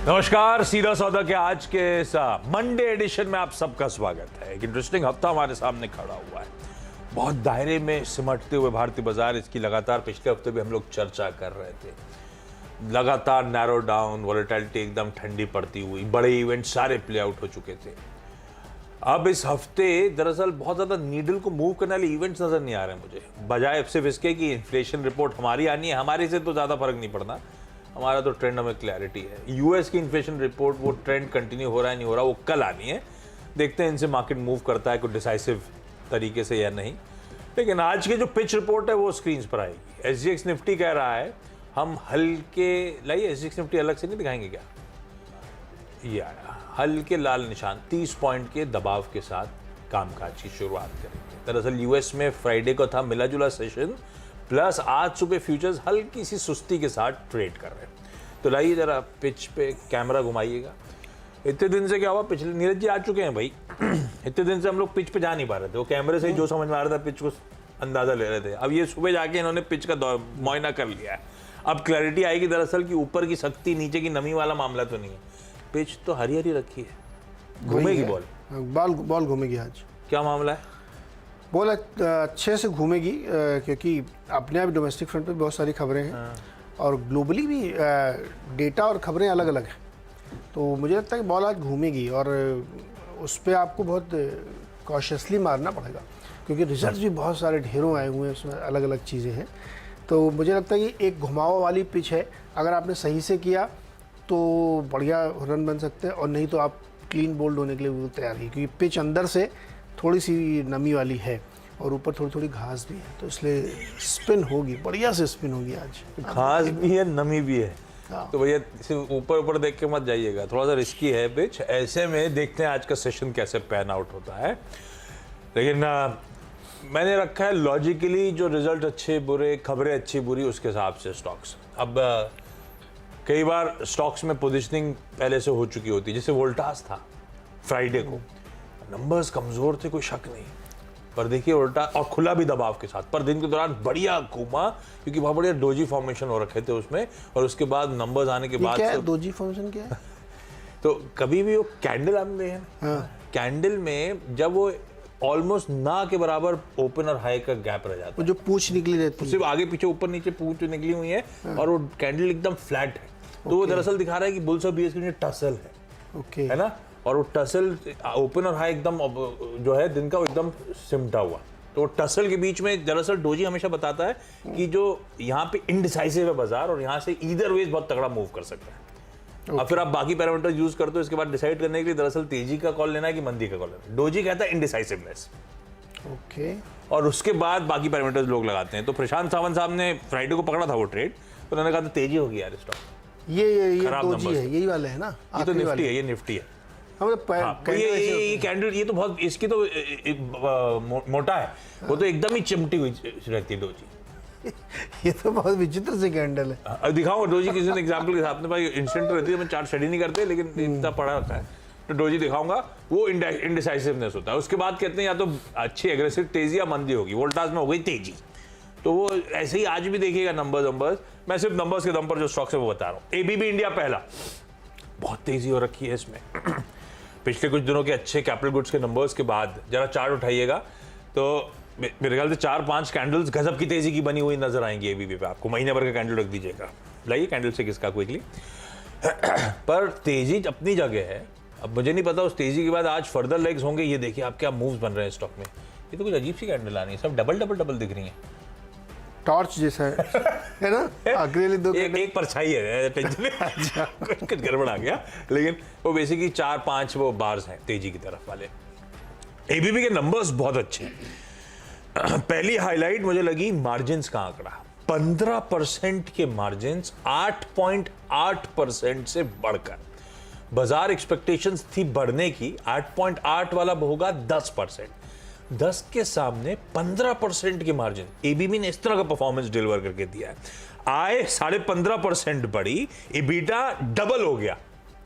नमस्कार, सीधा सौदा के आज के इस मंडे एडिशन में आप सबका स्वागत है। एक इंटरेस्टिंग हफ्ता हमारे सामने खड़ा हुआ है। बहुत दायरे में सिमटते हुए भारतीय बाजार, इसकी लगातार पिछले हफ्ते भी हम लोग चर्चा कर रहे थे। लगातार नैरो डाउन, वॉलेटिलिटी एकदम ठंडी पड़ती हुई, बड़े इवेंट सारे प्ले आउट हो चुके थे। अब इस हफ्ते दरअसल बहुत ज़्यादा नीडल को मूव करने वाले इवेंट्स नज़र नहीं आ रहे हैं मुझे, बजाय सिर्फ इसके कि इन्फ्लेशन रिपोर्ट हमारी आनी है। हमारे से तो ज़्यादा फर्क नहीं पड़ना, हमारा तो ट्रेंड हमें क्लैरिटी है। यूएस की इन्फ्लेशन रिपोर्ट, वो ट्रेंड कंटिन्यू हो रहा है नहीं हो रहा, वो कल आनी है। देखते हैं इनसे मार्केट मूव करता है कोई डिसाइसिव तरीके से या नहीं। लेकिन आज की जो पिच रिपोर्ट है वो स्क्रीन पर आएगी। एसजीएक्स निफ्टी कह रहा है हम हल्के, लाइए एसजीएक्स निफ्टी अलग से नहीं दिखाएंगे क्या, ये आया हल्के लाल निशान 30 पॉइंट के दबाव के साथ कामकाज की शुरुआत करेंगे। दरअसल यूएस में फ्राइडे को था मिला जुला सेशन, प्लस आज सुबह फ्यूचर्स हल्की सी सुस्ती के साथ ट्रेड कर रहे हैं। तो लाइए जरा पिच पे कैमरा घुमाइएगा। इतने दिन से क्या हुआ, पिछले नीरज जी आ चुके हैं भाई। इतने दिन से हम लोग पिच पे जा नहीं पा रहे थे, वो कैमरे से ही जो समझ में आ रहा था पिच को अंदाजा ले रहे थे। अब ये सुबह जाके इन्होंने पिच का मुआयना कर लिया है। अब क्लैरिटी आएगी दरअसल कि ऊपर की शक्ति नीचे की नमी वाला मामला तो नहीं है। पिच तो हरी हरी रखी है, घूमेगी बॉल घूमेगी आज। क्या मामला है? बॉल अच्छे से घूमेगी क्योंकि अपने आप डोमेस्टिक फ्रंट पे बहुत सारी खबरें हैं और ग्लोबली भी डेटा और खबरें अलग अलग हैं। तो मुझे लगता है कि बॉल आज घूमेगी और उस पर आपको बहुत कॉशियसली मारना पड़ेगा क्योंकि रिजल्ट भी बहुत सारे ढेरों आए हुए हैं, उसमें अलग अलग चीज़ें हैं। तो मुझे लगता है कि एक घुमाव वाली पिच है, अगर आपने सही से किया तो बढ़िया रन बन सकते हैं और नहीं तो आप क्लीन बोल्ड होने के लिए वो तैयार है क्योंकि पिच अंदर से थोड़ी सी नमी वाली है और ऊपर थोड़ी थोड़ी घास भी है, तो इसलिए स्पिन होगी, बढ़िया से स्पिन होगी आज। घास भी है, नमी भी है, तो भैया सिर्फ ऊपर ऊपर देख के मत जाइएगा, थोड़ा सा रिस्की है पिच। ऐसे में देखते हैं आज का सेशन कैसे पैन आउट होता है। लेकिन मैंने रखा है लॉजिकली, जो रिजल्ट अच्छे बुरे, खबरें अच्छी बुरी, उसके हिसाब से स्टॉक्स। अब कई बार स्टॉक्स में पोजीशनिंग पहले से हो चुकी होती है, जैसे वोल्टास था फ्राइडे को, नंबर्स कमजोर थे, कोई शक नहीं, पर देखिए उल्टा और खुला भी दबाव के साथ, पर दिन के दौरान बढ़िया घूमा क्योंकि बहुत बढ़िया डोजी फॉर्मेशन हो रखे थे उसमें, और उसके बाद नंबर्स आने के बाद क्या है डोजी फॉर्मेशन क्या है? तो कभी भी वो कैंडल आते हैं, कैंडल में जब वो ऑलमोस्ट ना के बराबर ओपन और हाई का गैप रह जाता है, जो पूंछ निकली रहती है, सिर्फ आगे पीछे ऊपर नीचे पूंछ निकली हुई है और वो कैंडल एकदम फ्लैट है, तो वो दरअसल दिखा रहा है कि बुल्स और बीयर्स के नीचे टसल है, है ना, और वो टसल ओपन और हाई एकदम जो है दिन का एकदम सिमटा हुआ। तो टसल के बीच में दरअसल डोजी हमेशा बताता है कि जो यहाँ पे इनडिसाइसिव है बाजार और यहाँ से ईदर वेज बहुत तगड़ा मूव कर सकता है। अब फिर आप बाकी पैरामीटर यूज करते हो इसके बाद डिसाइड करने के लिए दरअसल तेजी का कॉल लेना है कि मंदी का कॉल लेना है। डोजी कहता है इनडिसाइसिवनेस, और उसके बाद बाकी पैरामीटर्स लोग लगाते हैं। तो प्रशांत सावंत साहब ने फ्राइडे को पकड़ा था वो ट्रेड, तो उन्होंने कहा था तेजी होगी यार स्टॉक, ये डोजी है, यही वाले है ना, ये तो निफ्टी है, ये निफ्टी है। ये कैंडल, ये तो बहुत, इसकी तो मोटा है, वो तो एकदम ही चिमटी हुई रहती है डोजी। ये तो बहुत विचित्र से कैंडल है। दिखाऊंगा डोजी किसी ने एग्जांपल के साथ में, भाई इंस्टेंट रहती है, मैं चार्ट स्टडी नहीं करते लेकिन इतना पढ़ा रहता है, तो डोजी दिखाऊंगा, वो इनडिसाइसिवनेस होता है। उसके बाद कहते हैं या तो अच्छी एग्रेसिव तेजी या मंदी होगी, वोल्टास में हो गई तेजी। तो वो ऐसे ही आज भी देखिएगा नंबर्स, मैं सिर्फ नंबर्स के दम पर जो स्टॉक्स है वो बता रहा हूँ। एबीबी इंडिया पहला, बहुत तेजी हो रखी है इसमें। पिछले कुछ दिनों के अच्छे कैपिटल गुड्स के नंबर्स के बाद जरा चार्ट उठाइएगा तो मेरे ख्याल से 4-5 कैंडल्स गजब की तेजी की बनी हुई नजर आएंगी एबीबी पे आपको। महीने भर का कैंडल रख दीजिएगा, लाइए कैंडल से किसका क्विकली। पर तेजी अपनी जगह है। अब मुझे नहीं पता उस तेजी के बाद आज फर्दर लेग्स होंगे, ये देखिए आप क्या मूव्स बन रहे हैं स्टॉक में। ये तो कुछ अजीब सी कैंडल आ रही है, सब डबल दिख रही है, टॉर्च जैसा है ना, अकेले दो एक परछाई है, टेंशन कुछ गड़बड़ आ गया, लेकिन वो बेसिकली 4-5 वो बार्स हैं तेजी की तरफ वाले। एबीबी के नंबर्स बहुत अच्छे हैं। पहली हाईलाइट मुझे लगी मार्जिन्स का आंकड़ा, 15% के मार्जिन्स 8.8% से बढ़कर, बाजार एक्सपेक्टेशंस थी बढ़ने की, 8.8 वाला होगा 10%, 10 के सामने 15% के मार्जिन। एबीबी ने इस तरह का परफॉर्मेंस डिलीवर करके दिया है। आय 15.5% बढ़ी, एबिटा डबल हो गया,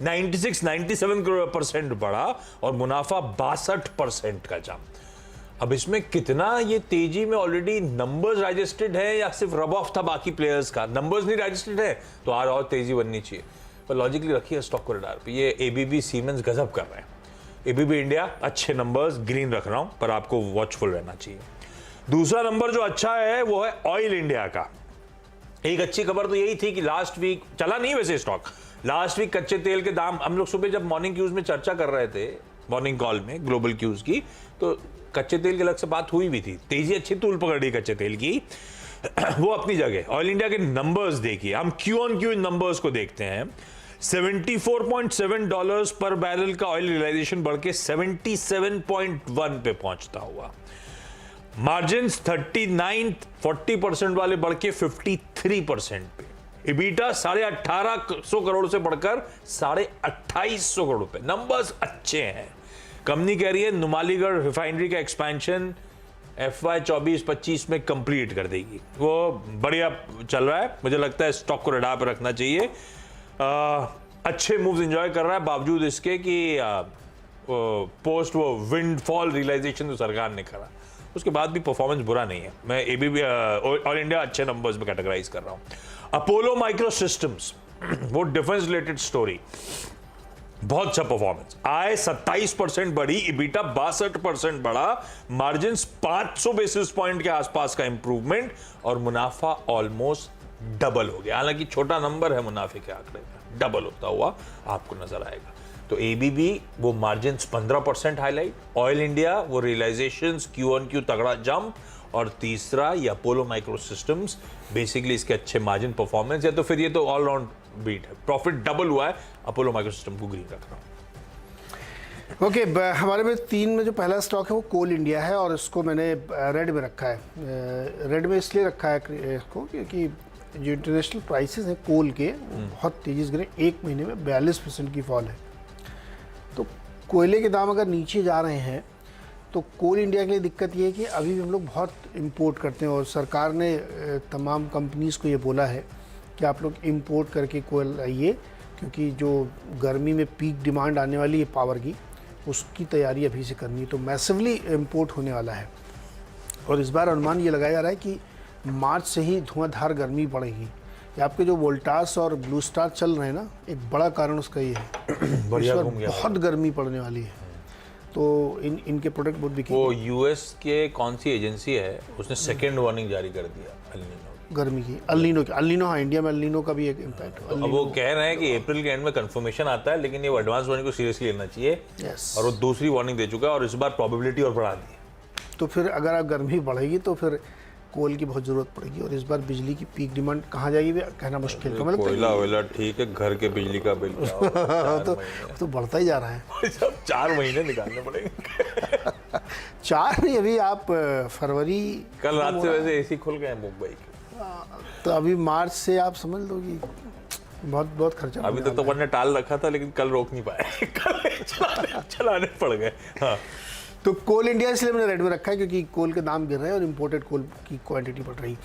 96-97% बढ़ा और मुनाफा 62% का जंप। अब इसमें कितना ये तेजी में ऑलरेडी नंबर्स डाइजेस्टेड है या सिर्फ रब ऑफ था बाकी प्लेयर्स का? नंबर्स नहीं डाइजेस्टेड है तो और तेजी बननी चाहिए। पर लॉजिकली रखिए स्टॉक कॉरिडोर पे। ये एबीबी सीमेंस गजब कर रहे हैं। एबीबी इंडिया अच्छे नंबर्स, ग्रीन रख रहा हूं, पर आपको वॉचफुल रहना चाहिए। दूसरा नंबर जो अच्छा है वो है ऑयल इंडिया का। एक अच्छी खबर तो यही थी कि लास्ट वीक चला नहीं वैसे स्टॉक, लास्ट वीक कच्चे तेल के दाम, हम लोग सुबह जब मॉर्निंग क्यूज में चर्चा कर रहे थे, मॉर्निंग कॉल में ग्लोबल क्यूज की, तो कच्चे तेल के अलग से बात हुई भी थी, तेजी अच्छी तूल पकड़ रही कच्चे तेल की, वो अपनी जगह। ऑयल इंडिया के नंबर्स देखिए, हम Q on Q in numbers को देखते हैं। $74.7 पर बैरल का ऑयल रियलाइजेशन बढ़ के 77.1 पे पहुंचता हुआ। मार्जिन 39-40% वाले बढ़ के 53% पे। इबीटा 1850 करोड़ से बढ़कर 2850 करोड़ पे। नंबर्स अच्छे हैं। कंपनी कह रही है नुमालीगढ़ रिफाइनरी का एक्सपेंशन FY 24-25 में कंप्लीट कर देगी। वो बढ़िया चल रहा है, मुझे लगता है स्टॉक को रडार पर रखना चाहिए। अच्छे मूव्स एंजॉय कर रहा है बावजूद इसके कि पोस्ट वो विंडफॉल रियलाइजेशन तो सरकार ने करा, उसके बाद भी परफॉर्मेंस बुरा नहीं है। मैं एबीबी ऑल इंडिया अच्छे नंबर्स में कैटेगराइज कर रहा हूं। अपोलो माइक्रो सिस्टम्स, वो डिफेंस रिलेटेड स्टोरी, बहुत अच्छा परफॉर्मेंस। आय 27% बढ़ी, इबीटा 62% बढ़ा, मार्जिन 500 बेसिस पॉइंट के आसपास का इंप्रूवमेंट, और मुनाफा ऑलमोस्ट डबल हो गया। हालांकि छोटा नंबर है मुनाफे के आंकड़े में, डबल होता हुआ आपको नजर आएगा। तो एबीबी वो मार्जिन 15% हाईलाइट, ऑयल इंडिया वो रियलाइजेशंस क्यू ऑन क्यू तगड़ा जंप, और तीसरा ये अपोलो माइक्रो सिस्टम्स, बेसिकली इसके अच्छे मार्जिन परफॉर्मेंस है। तो फिर ये तो ऑलराउंड बीट है, प्रॉफिट डबल हुआ है, अपोलो माइक्रो सिस्टम को ग्रीन रख रहा हूं। ओके, हमारे में 3 में जो पहला स्टॉक है वो कोल इंडिया है, और इसको मैंने रेड में रखा है। रेड में इसलिए रखा है इसको क्योंकि जो इंटरनेशनल प्राइसेस हैं कोल के, वो बहुत तेजी से गिरे। 1 महीने में 42% की फॉल है। तो कोयले के दाम अगर नीचे जा रहे हैं तो कोल इंडिया के लिए दिक्कत ये है कि अभी भी हम लोग बहुत इंपोर्ट करते हैं, और सरकार ने तमाम कंपनीज़ को ये बोला है कि आप लोग इंपोर्ट करके कोयल लाइए, क्योंकि जो गर्मी में पीक डिमांड आने वाली है पावर की, उसकी तैयारी अभी से करनी है। तो मैसिवली इंपोर्ट होने वाला है, और इस बार अनुमान ये लगाया जा रहा है कि मार्च से ही धुआंधार गर्मी पड़ेगी। ये आपके जो वोल्टास और ब्लू स्टार चल रहे हैं ना, एक बड़ा कारण उसका ये है बढ़िया इस बार घूम गया। बहुत गर्मी पड़ने वाली है, तो इनके प्रोडक्ट बहुत बिकेंगे। वो यूएस के कौन सी एजेंसी है, उसने सेकेंड वार्निंग जारी कर दिया एल गर्मी की, अल्नीनो। हाँ, इंडिया में अल्नीनो का भी एक इम्पैक्ट। अब वो कह रहे हैं कि अप्रैल के एंड में कंफर्मेशन आता है, लेकिन ये एडवांस वार्निंग को सीरियसली लेना चाहिए। यस, और वो दूसरी वार्निंग दे चुका है, और इस बार प्रोबेबिलिटी और बढ़ा दी है। तो फिर अगर आप गर्मी बढ़ेगी तो फिर कोल की बहुत ज़रूरत पड़ेगी, और इस बार बिजली की पीक डिमांड कहाँ जाएगी भी कहना मुश्किल है। मतलब कोयला वोयला ठीक है, घर के बिजली का बिल क्या होगा? तो बढ़ता ही जा रहा है। सब 4 महीने निकालने पड़ेंगे। 4 नहीं, अभी आप फरवरी, कल रात से वैसे एसी खुल गए मुंबई के, तो अभी मार्च से आप समझ लो कि बहुत खर्चा। अभी तक तो मैंने टाल रखा था, लेकिन कल रोक नहीं पाए। कल चलाने पड़ गए। हाँ, तो कोल इंडिया इसलिए मैंने रेड में रखा है क्योंकि कोल के दाम गिर रहे हैं और इंपोर्टेड कोल की क्वांटिटी बढ़ रही है।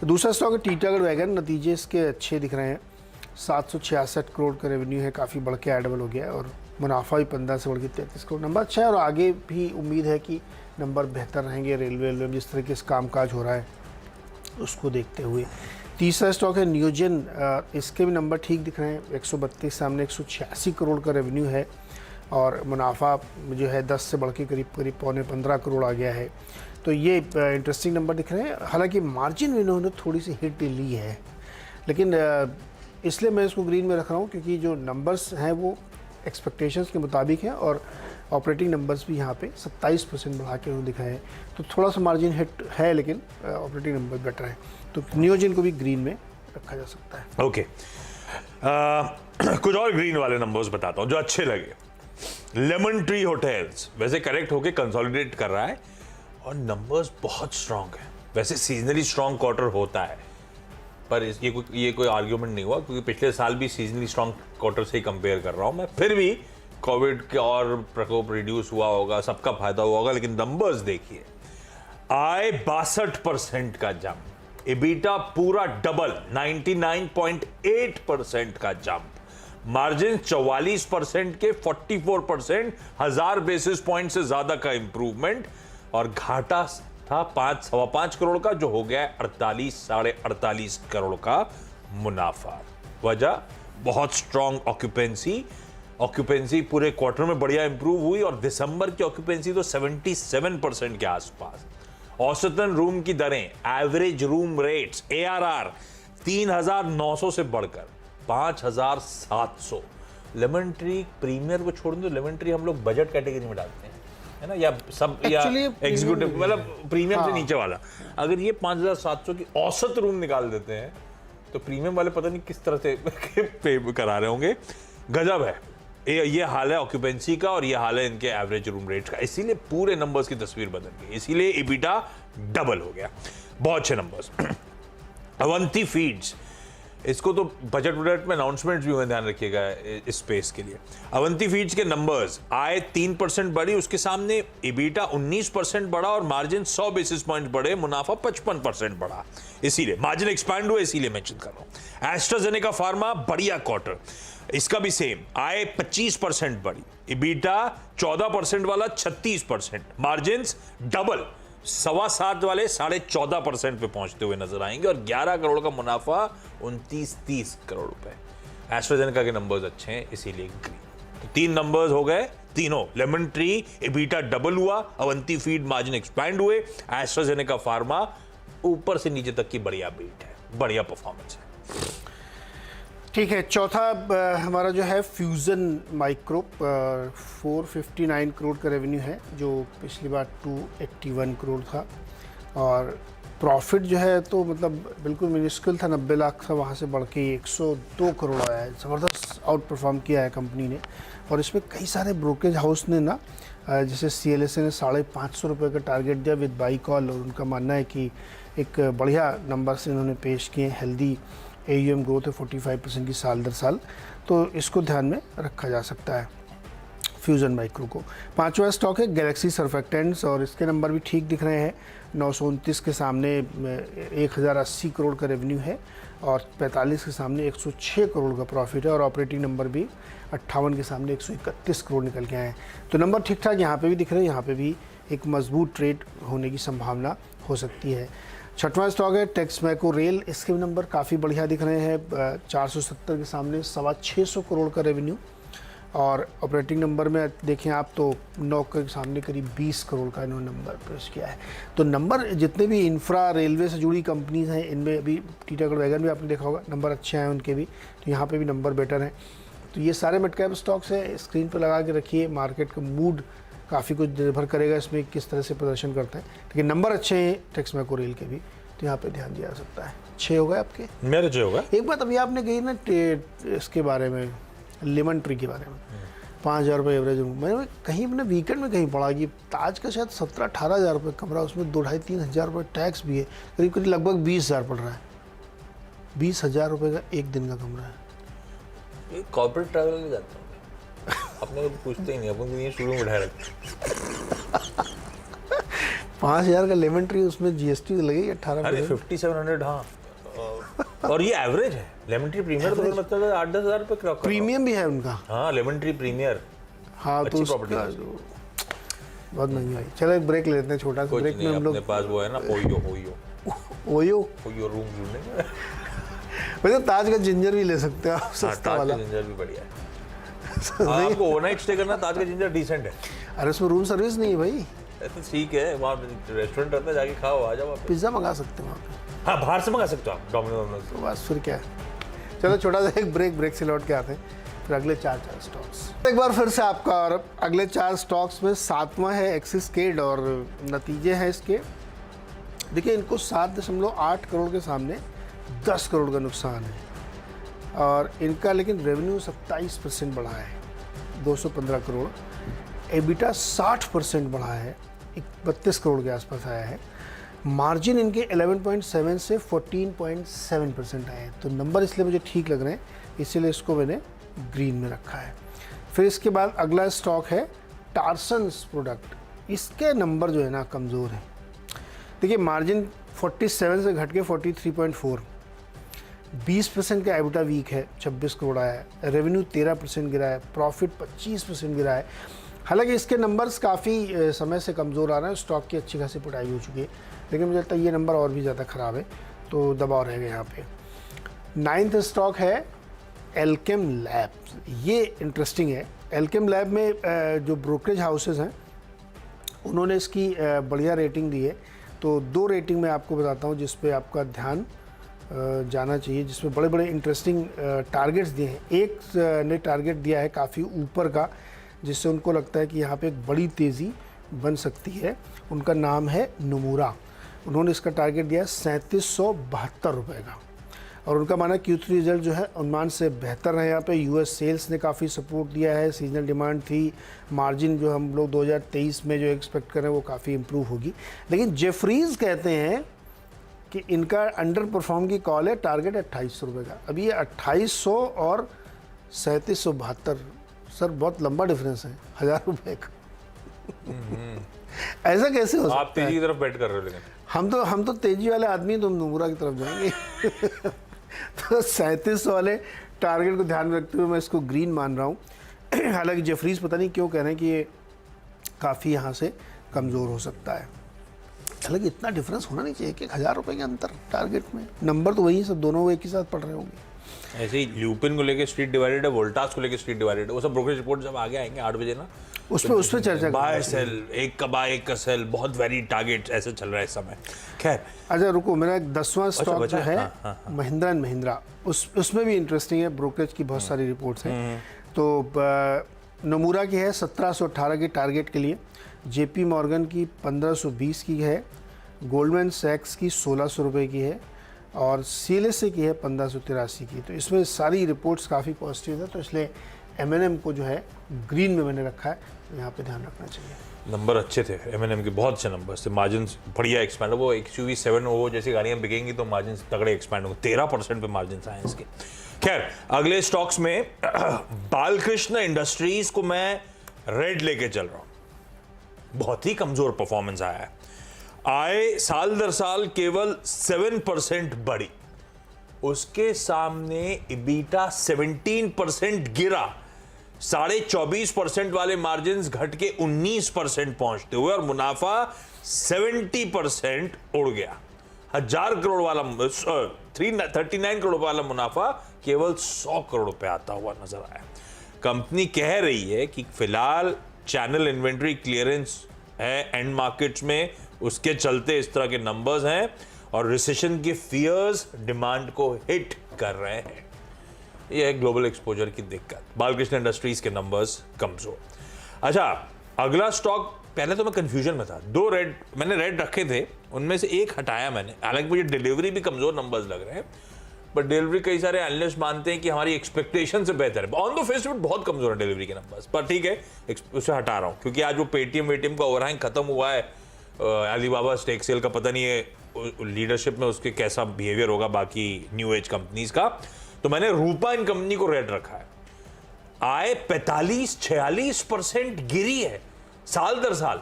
तो दूसरा स्टॉक है टीटागढ़ वैगन। नतीजे इसके अच्छे दिख रहे हैं, 766 करोड़ का रेवेन्यू है, काफ़ी बढ़ के डबल हो गया है, और मुनाफा भी 15 से बढ़ के 33 करोड़। नंबर अच्छा है, और आगे भी उम्मीद है कि नंबर बेहतर रहेंगे। रेलवे में जिस तरीके से कामकाज हो रहा है उसको देखते हुए। तीसरा स्टॉक है नियोजन। इसके भी नंबर ठीक दिख रहे हैं, 132 सामने 186 करोड़ का रेवेन्यू है, और मुनाफा जो है 10 से बढ़ के करीब 15 करोड़ आ गया है। तो ये इंटरेस्टिंग नंबर दिख रहे हैं। हालांकि मार्जिन में इन्होंने थोड़ी सी हिट ली है, लेकिन इसलिए मैं इसको ग्रीन में रख रहा हूँ क्योंकि जो नंबर्स हैं वो एक्सपेक्टेशंस के मुताबिक हैं, और ऑपरेटिंग नंबर्स भी यहाँ पे 27% बढ़ा के उन्होंने दिखाए हैं। तो थोड़ा सा मार्जिन हिट है, लेकिन ऑपरेटिंग नंबर बेटर है, तो नियोजन को भी ग्रीन में रखा जा सकता है। ओके, कुछ और ग्रीन वाले नंबर्स बताता हूँ जो अच्छे लगे। लेमन ट्री होटल्स वैसे करेक्ट होके कंसोलिडेट कर रहा है, और नंबर्स बहुत स्ट्रांग है। वैसे सीजनली स्ट्रांग क्वार्टर होता है, पर ये कोई आर्ग्यूमेंट नहीं हुआ, क्योंकि पिछले साल भी सीजनली स्ट्रांग क्वार्टर से ही कंपेयर कर रहा हूं मैं। फिर भी कोविड के और प्रकोप रिड्यूस हुआ होगा, सबका फायदा हुआ होगा, लेकिन नंबर्स देखिए। आय 62% का जंप, इबीटा पूरा डबल 99.8% का जंप, मार्जिन 44% के 44%, 1000 बेसिस पॉइंट से ज्यादा का इंप्रूवमेंट, और घाटा था 5.5 करोड़ का, जो हो गया 48 साढ़े 48 करोड़ का मुनाफा। वजह बहुत स्ट्रॉन्ग ऑक्यूपेंसी पूरे क्वार्टर में बढ़िया इंप्रूव हुई और दिसंबर की ऑक्यूपेंसी तो 77% के आसपास। औसतन रूम की दरें, एवरेज रूम रेट्स, ARR 3,900 से बढ़कर 5,700। लेमन ट्री प्रीमियर को छोड़ दो, लेमन ट्री हम लोग बजट कैटेगरी में डालते हैं, है ना, या सब या एग्जीक्यूटिव, मतलब प्रीमियम से नीचे वाला। अगर ये 5,700 की औसत रूम निकाल देते हैं तो प्रीमियम वाले पता नहीं किस तरह से पे करा रहे होंगे। गजब है। ये हाल है ऑक्यूपेंसी का और ये हाल है इनके एवरेज रूम रेट का, इसीलिए पूरे नंबर्स की तस्वीर बदल गई, इसीलिए EBITDA डबल हो गया। बहुत अच्छे नंबर्स। अवंती फीड्स, इसको तो बजट में अनाउंसमेंट्स भी हुए, ध्यान रखिएगा इस स्पेस के लिए। अवंती फीड्स के नंबर्स, आय 3% बढ़ी, उसके सामने EBITDA 19% बढ़ा और मार्जिन 100 बेसिस पॉइंट बढ़े, मुनाफा 55% बढ़ा, इसीलिए मार्जिन एक्सपैंड हुआ, इसीलिए मेंशन कर रहा हूं। एस्ट्राजेनेका फार्मा बढ़िया क्वार्टर, इसका भी सेम, आय 25% बढ़ी, EBITDA 14% वाला 36%, मार्जिन डबल 7.25 वाले 14.5% पे पहुंचते हुए नजर आएंगे और 11 करोड़ का मुनाफा 29-30 करोड़ रुपए। एस्ट्राजेनेका के नंबर्स अच्छे हैं, इसीलिए ग्रीन। तो 3 नंबर्स हो गए, तीनों लेमन ट्री EBITDA डबल हुआ, अवंती फीड मार्जिन एक्सपैंड हुए, एस्ट्राजेनेका फार्मा ऊपर से नीचे तक की बढ़िया बीट है, बढ़िया परफॉर्मेंस है। ठीक है, चौथा हमारा जो है फ्यूज़न माइक्रो, 459 करोड़ का रेवेन्यू है, जो पिछली बार 281 करोड़ था और प्रॉफिट जो है तो मतलब बिल्कुल मिनिस्कुल था, 90 लाख था, वहाँ से बढ़ के 102 करोड़ आया है। ज़बरदस्त आउट परफॉर्म किया है कंपनी ने और इसमें कई सारे ब्रोकरेज हाउस ने ना, जैसे CLSA ने 550 रुपये का टारगेट दिया विद बाई कॉल, और उनका मानना है कि एक बढ़िया नंबर से इन्होंने पेश किए। हेल्दी AUM ग्रोथ है 45% की साल दर साल, तो इसको ध्यान में रखा जा सकता है फ्यूज़न माइक्रो को। 5वां स्टॉक है गैलेक्सी सर्फेक्टेंट्स और इसके नंबर भी ठीक दिख रहे हैं। 929 के सामने 1,080 करोड़ का रेवेन्यू है और 45 के सामने 106 करोड़ का प्रॉफिट है और ऑपरेटिंग नंबर भी 58 के सामने 131 करोड़ निकल के आए हैं। तो नंबर ठीक ठाक यहाँ पे भी दिख रहे हैं, यहाँ पे भी एक मजबूत ट्रेड होने की संभावना हो सकती है। 6वां स्टॉक है टेक्समैको रेल, इसके भी नंबर काफ़ी बढ़िया दिख रहे हैं। 470 के सामने 625 करोड़ का रेवेन्यू और ऑपरेटिंग नंबर में देखें आप तो 9 के सामने करीब 20 करोड़ का इन्होंने नंबर पेश किया है। तो नंबर जितने भी इंफ्रा रेलवे से जुड़ी कंपनीज हैं, इनमें अभी टीटागढ़ वैगन भी आपने देखा होगा, नंबर अच्छे हैं उनके भी, तो यहाँ पे भी नंबर बेटर हैं। तो ये सारे मिड कैप स्टॉक्स हैं, स्क्रीन पर लगा के रखिए। मार्केट का मूड काफ़ी कुछ निर्भर करेगा इसमें किस तरह से प्रदर्शन करते हैं, लेकिन नंबर अच्छे हैं टेक्समैको रेल के भी, तो यहाँ पे ध्यान दिया जा सकता है। 6 हो गए आपके, मेरे 6 हो गए। एक बात अभी आपने कही ना इसके बारे में, लेमन ट्री के बारे में, 5,000 रुपये एवरेज रूम, मैंने कहीं अपने वीकेंड में कहीं पढ़ा कि ताज का शायद 17-18 हज़ार रुपये कमरा, उसमें 2-2.5-3 हज़ार रुपये टैक्स भी है, करीब करीब लगभग 20,000 पड़ रहा है। 20,000 रुपये का एक दिन का कमरा है। ये कॉर्पोरेट ट्रैवल में जाता हूँ, अपने को पूछते ही नहीं, अपन को ये शुरू में बैठा रखते। 5,000 का लेमन ट्री, उसमें GST लगेगी 18। 5700, हाँ। और ये एवरेज है। लेमन ट्री प्रीमियर तो मतलब 8-10 हज़ार रुपये का प्रीमियम भी है उनका। हाँ, लेमन ट्री प्रीमियर, हाँ, तो उसका बहुत महंगी भाई। चलो एक ब्रेक लेते हैं, छोटा सा ब्रेक में हम लोग। अपने पास वो है ना, ओयो रूम ढूंढेंगे। वैसे ताज का जिंजर भी ले सकते हैं आप, सस्ता वाला। ताज का जिंजर भी बढ़िया है। आपको ओवरनाइट स्टे करना, ताज का जिंजर डिसेंट है। अरे उसमें रूम सर्विस नहीं है भाई। तो ठीक है, वहाँ रेस्टोरेंट रहता है, जाके खाओ, आ जाओ। पिज्ज़ा मंगा सकते हैं वहाँ पे। हाँ, बाहर से मंगा सकते हो आप, डोमिनोज। तो बस फिर क्या है। चलो छोटा सा एक ब्रेक से लौट के आते हैं, फिर अगले 4 स्टॉक्स एक बार फिर से आपका। और अगले 4 स्टॉक्स में 7वां है एक्सिस केड और नतीजे हैं इसके। देखिए, इनको 7.8 करोड़ के सामने 10 करोड़ का नुकसान है और इनका लेकिन रेवेन्यू 27% बढ़ा है, 215 करोड़। EBITDA 60% बढ़ा है, 32 करोड़ के आसपास आया है। मार्जिन इनके 11.7 से 14.7% आए हैं। तो नंबर इसलिए मुझे ठीक लग रहे हैं, इसीलिए इसको मैंने ग्रीन में रखा है। फिर इसके बाद अगला स्टॉक है टार्सन्स प्रोडक्ट। इसके नंबर जो है ना कमज़ोर है। देखिए, मार्जिन 47 से घट के 43.4, 20% का EBITDA वीक है, 26 करोड़ आया है। रेवेन्यू 13% गिरा है, प्रॉफिट 25% गिरा है। हालांकि इसके नंबर्स काफ़ी समय से कमज़ोर आ रहे हैं, स्टॉक की अच्छी खासी पिटाई हो चुकी है, लेकिन मुझे लगता है ये नंबर और भी ज़्यादा ख़राब है, तो दबाव रहेगा यहाँ पे। 9th स्टॉक है एल्केम लैब्स, ये इंटरेस्टिंग है। एल्केम लैब में जो ब्रोकरेज हाउसेस हैं उन्होंने इसकी बढ़िया रेटिंग दी है। तो 2 रेटिंग मैं आपको बताता हूँ जिस पे आपका ध्यान जाना चाहिए, जिसमें बड़े बड़े इंटरेस्टिंग टारगेट्स दिए हैं। एक ने टारगेट दिया है काफ़ी ऊपर का, जिससे उनको लगता है कि यहाँ पे एक बड़ी तेज़ी बन सकती है। उनका नाम है नोमुरा। उन्होंने इसका टारगेट दिया है 3772 रुपये का, और उनका माना Q3 रिजल्ट जो है अनुमान से बेहतर है। यहाँ पे यूएस सेल्स ने काफ़ी सपोर्ट दिया है, सीजनल डिमांड थी, मार्जिन जो हम लोग 2023 में जो एक्सपेक्ट कर रहे हैं वो काफ़ी इम्प्रूव होगी। लेकिन जेफरीज कहते हैं कि इनका अंडर परफॉर्म की कॉल है, टारगेट 2800 रुपये का। अब ये 2800 और 3772, सर बहुत लंबा डिफरेंस है, 1000 रुपये का। ऐसा कैसे हो सकता है? आप तेजी की तरफ बैठ कर रहे हो, लेकिन हम तो तेजी वाले आदमी हैं, तो हम नोमुरा की तरफ जाएंगे। तो 3700 वाले टारगेट को ध्यान में रखते हुए मैं इसको ग्रीन मान रहा हूँ। हालांकि जेफरीज पता नहीं क्यों कह रहे हैं कि ये काफ़ी यहाँ से कमज़ोर हो सकता है। हालांकि इतना डिफरेंस होना नहीं चाहिए कि 1000 रुपये के अंतर टारगेट में। नंबर तो वही है, सब दोनों एक ही साथ पढ़ रहे होंगे। ऐसे ही ल्यूपिन को लेके स्ट्रीट डिवाइडेड है, वोल्टास को लेके स्ट्रीट डिवाइडेड है। वो सब ब्रोकरेज रिपोर्ट जब आगे आएंगे 8 बजे ना, उस पर चर्चा बाय सेल, एक का बाय एक का सेल, बहुत वेरी टारगेट ऐसे चल रहा है इस समय। खैर अच्छा रुको, मेरा एक 10वां स्टॉक जो है महिंद्रा एंड महिंद्रा, उसमें भी इंटरेस्टिंग है। ब्रोकरेज की बहुत सारी रिपोर्ट्स हैं। तो नोमुरा की है 1718 की टारगेट के लिए, जेपी मॉर्गन की 1520 की है, गोल्डमैन सैक्स की 1600 रुपये की है, और CLSA की है 1583 की। तो इसमें सारी रिपोर्ट्स काफ़ी पॉजिटिव है, तो इसलिए M&M को जो है ग्रीन में मैंने रखा है। यहाँ पे ध्यान रखना चाहिए। नंबर अच्छे थे M&M के, बहुत अच्छे नंबर थे, मार्जिन बढ़िया एक्सपैंड। वो XUV 700 जैसी गाड़ियाँ बिकेंगी तो मार्जिन तगड़े एक्सपैंड होंगे। 13% पे मार्जिन आए इसके। खैर अगले स्टॉक्स में बालकृष्ण इंडस्ट्रीज को मैं रेड लेके चल रहा हूँ। बहुत ही कमजोर परफॉर्मेंस आया है। आय साल दर साल केवल 7% बढ़ी, उसके सामने EBITDA 17% गिरा, 24.5% वाले मार्जिन घट के 19% पहुंचते हुए, और मुनाफा 70% उड़ गया। 1000 करोड़ वाला 339 करोड़ वाला मुनाफा केवल 100 करोड़ रुपए आता हुआ नजर आया। कंपनी कह रही है कि फिलहाल चैनल इन्वेंट्री क्लियरेंस है एंड मार्केट्स में, उसके चलते इस तरह के नंबर्स हैं, और रिसेशन के फियर्स डिमांड को हिट कर रहे हैं। यह है ग्लोबल एक्सपोजर की दिक्कत। बालकृष्ण इंडस्ट्रीज के नंबर्स कमजोर। अच्छा अगला स्टॉक, पहले तो मैं कंफ्यूजन में था, 2 रेड मैंने रेड रखे थे, उनमें से एक हटाया मैंने। हालांकि मुझे डिलीवरी भी कमजोर नंबर्स लग रहे हैं, बट डिलीवरी कई सारे एनालिस्ट मानते हैं कि हमारी एक्सपेक्टेशन से बेहतर है। ऑन द फेस बहुत कमजोर है डिलीवरी के नंबर्स, पर ठीक है उसे हटा रहा हूं, क्योंकि आज वो पेटीएम का ओवरहैंग खत्म हुआ है। अलीबाबा स्टेक सेल का पता नहीं है लीडरशिप में उसके कैसा बिहेवियर होगा बाकी न्यू एज कंपनीज का। तो मैंने रूपा इन कंपनी को रेड रखा है। आय 45-46% गिरी है साल दर साल,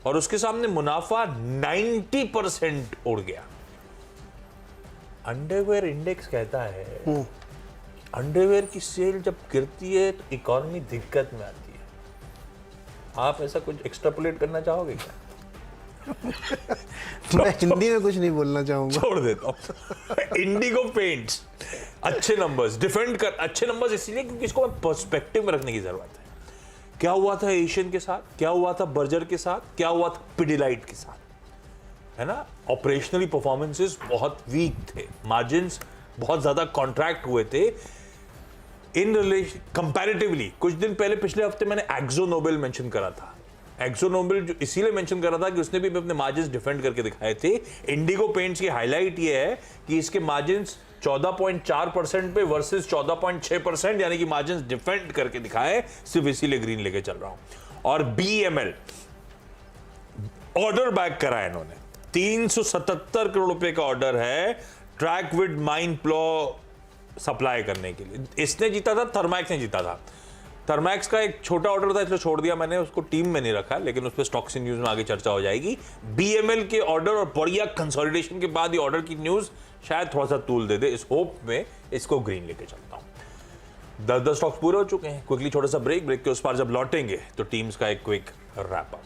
और उसके सामने मुनाफा 90% उड़ गया। अंडरवेयर इंडेक्स कहता है अंडरवेयर की सेल जब गिरती है तो इकोनॉमी दिक्कत में आती है। आप ऐसा कुछ एक्सट्रापोलेट करना चाहोगे क्या? मैं हिंदी में कुछ नहीं बोलना चाहूंगा, छोड़ देता हूं। इंडिगो पेंट्स अच्छे नंबर्स डिफेंड कर, अच्छे नंबर्स इसलिए क्योंकि इसको पर्सपेक्टिव में रखने की जरूरत है। क्या हुआ था एशियन के साथ, क्या हुआ था बर्जर के साथ, क्या हुआ था पिडिलाइट के साथ, है ना। ऑपरेशनली परफॉर्मेंसेस बहुत वीक थे, मार्जिन्स बहुत ज्यादा कॉन्ट्रैक्ट हुए थे इन रिलेशन कंपैरेटिवली। कुछ दिन पहले पिछले हफ्ते मैंने एक्सो नोबेल मेंशन करा था। एक्सो नोबेल जो इसीलिए मेंशन करा था कि उसने भी अपने मार्जिन्स डिफेंड करके दिखाए थे। इंडिगो पेंट्स की हाईलाइट ये है कि इसके मार्जिन्स 14.4% पे वर्सेस 14.6%, यानी कि मार्जिन्स डिफेंड करके दिखाए, सिर्फ इसीलिए ग्रीन लेके चल रहा हूं। और BEML ऑर्डर बैक करा है इन्होंने, 377 करोड़ रुपए का ऑर्डर है ट्रैकविड माइन प्लो सप्लाई करने के लिए। इसने जीता था, थर्मैक्स ने जीता था। थर्मैक्स का एक छोटा ऑर्डर था इसलिए छोड़ दिया मैंने, उसको टीम में नहीं रखा, लेकिन उस पर स्टॉक्स न्यूज में आगे चर्चा हो जाएगी। BEML के ऑर्डर और बढ़िया कंसोलिडेशन के बाद ये ऑर्डर की न्यूज शायद थोड़ा सा तूल दे दे, इस होप में इसको ग्रीन लेके चलता हूं। 10 स्टॉक्स पूरे हो चुके हैं। क्विकली छोटा सा ब्रेक के उस पार जब लौटेंगे तो टीम्स का एक क्विक रैप अप।